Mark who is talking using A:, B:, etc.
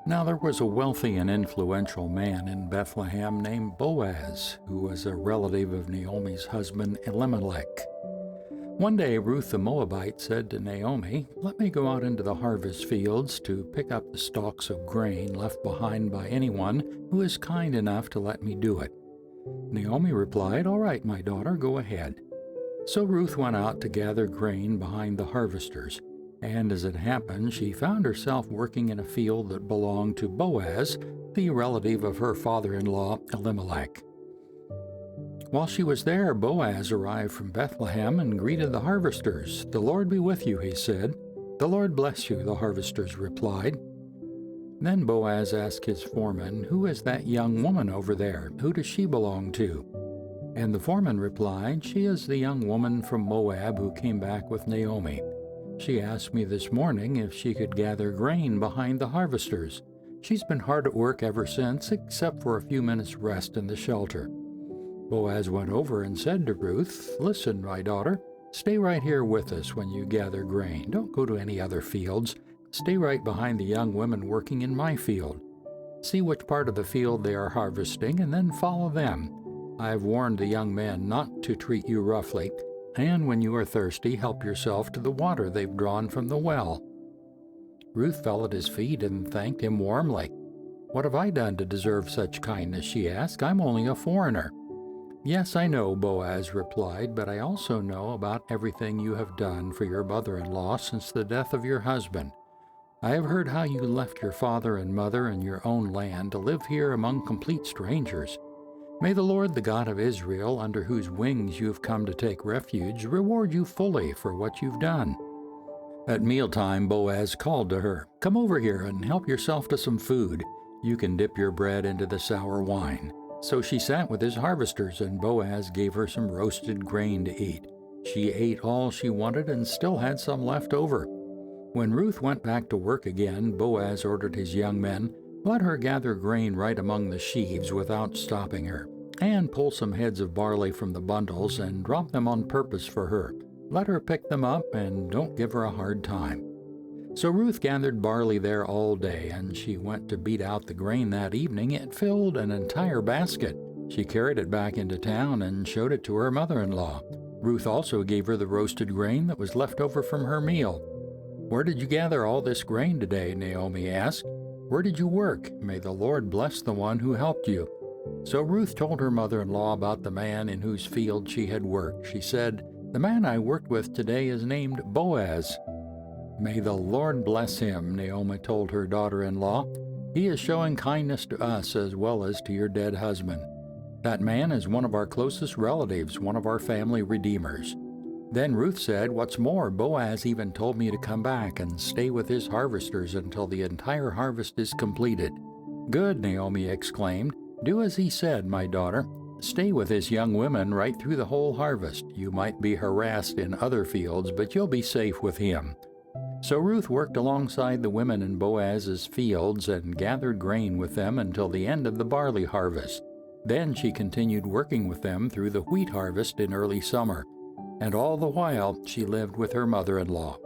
A: Now there was a wealthy and influential man in Bethlehem named Boaz, who was a relative of Naomi's husband Elimelech. One day Ruth the Moabite said to Naomi, "Let me go out into the harvest fields to pick up the stalks of grain left behind by anyone who is kind enough to let me do it." Naomi replied, "All right, my daughter, go ahead." So Ruth went out to gather grain behind the harvesters, and as it happened, she found herself working in a field that belonged to Boaz, the relative of her father-in-law Elimelech. While she was there, Boaz arrived from Bethlehem and greeted the harvesters. "The Lord be with you," he said. "The Lord bless you," the harvesters replied. Then Boaz asked his foreman, "Who is that young woman over there? Who does she belong to?" And the foreman replied, "She is the young woman from Moab who came back with Naomi. She asked me this morning if she could gather grain behind the harvesters. She's been hard at work ever since, except for a few minutes' rest in the shelter." Boaz went over and said to Ruth, "Listen, my daughter, stay right here with us when you gather grain. Don't go to any other fields. Stay right behind the young women working in my field. See which part of the field they are harvesting, and then follow them. I've warned the young men not to treat you roughly, and when you are thirsty, help yourself to the water they've drawn from the well." Ruth fell at his feet and thanked him warmly. "What have I done to deserve such kindness?" she asked. "I'm only a foreigner." "Yes, I know," Boaz replied, "but I also know about everything you have done for your mother-in-law since the death of your husband. I have heard how you left your father and mother and your own land to live here among complete strangers. May the Lord, the God of Israel, under whose wings you have come to take refuge, reward you fully for what you've done." At mealtime, Boaz called to her, "Come over here and help yourself to some food. You can dip your bread into the sour wine." So she sat with his harvesters, and Boaz gave her some roasted grain to eat. She ate all she wanted and still had some left over. When Ruth went back to work again, Boaz ordered his young men, "Let her gather grain right among the sheaves without stopping her, and pull some heads of barley from the bundles and drop them on purpose for her. Let her pick them up and don't give her a hard time." So Ruth gathered barley there all day, and she went to beat out the grain that evening. It filled an entire basket. She carried it back into town and showed it to her mother-in-law. Ruth also gave her the roasted grain that was left over from her meal. "Where did you gather all this grain today?" Naomi asked. "Where did you work? May the Lord bless the one who helped you." So Ruth told her mother-in-law about the man in whose field she had worked. She said, "The man I worked with today is named Boaz." "May the Lord bless him," Naomi told her daughter-in-law. "He is showing kindness to us as well as to your dead husband. That man is one of our closest relatives, one of our family redeemers." Then Ruth said, "What's more, Boaz even told me to come back and stay with his harvesters until the entire harvest is completed." "Good," Naomi exclaimed. "Do as he said, my daughter. Stay with his young women right through the whole harvest. You might be harassed in other fields, but you'll be safe with him." So Ruth worked alongside the women in Boaz's fields and gathered grain with them until the end of the barley harvest. Then she continued working with them through the wheat harvest in early summer. And all the while she lived with her mother-in-law.